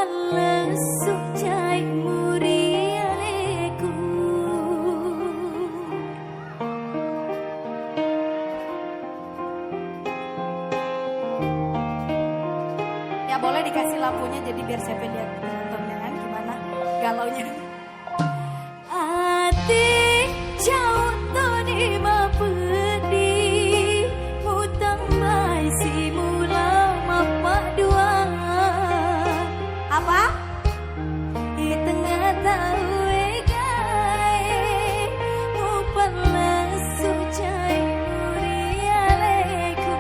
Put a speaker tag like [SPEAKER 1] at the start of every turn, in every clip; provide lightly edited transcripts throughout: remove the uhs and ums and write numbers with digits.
[SPEAKER 1] lesuk cai murialeku. Ya boleh dikasih lampunya jadi biar siapa lihat penontonnya kan gimana galaunya. Ati jauh toni mapedi mutang mai si mula mapak dua. Apa? Di tengah tahu egai mupat lesuk cai murialeku.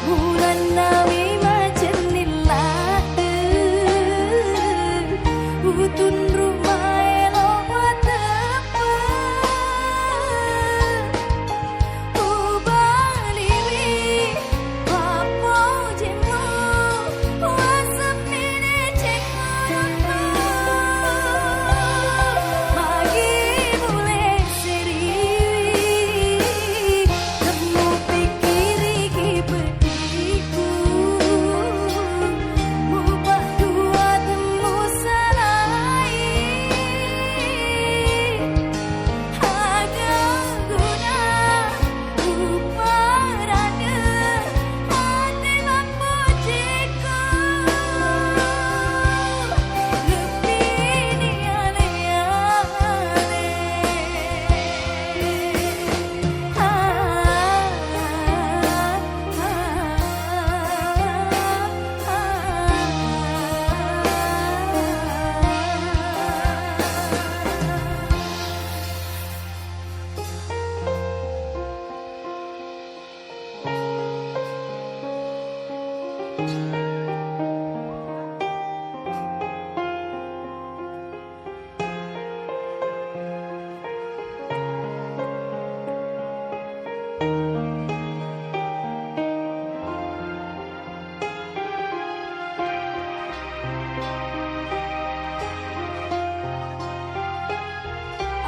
[SPEAKER 1] Bulan nawi macam nilate utun rumah elok matepa ubaliwi papo jemu wasapine cekono magi mulai seriwi kamu pikiri kibetiku mubah dua temu salai agak guna uparane hati mampu jika lebih ni ale-ale.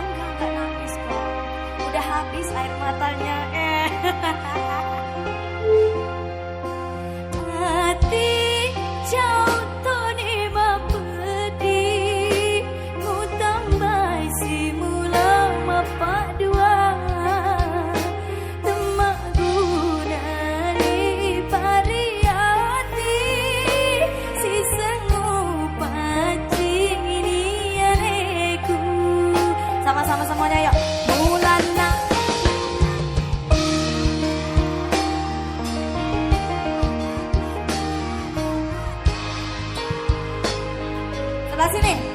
[SPEAKER 1] Enggak nangis kok. Udah habis air matanya. Hati jauh toni mapedi mutambai si mula mapak dua temak guna ni pariati si sengu paci ini aleku. Sama-sama semuanya yuk. Bulan nak sebelah sini.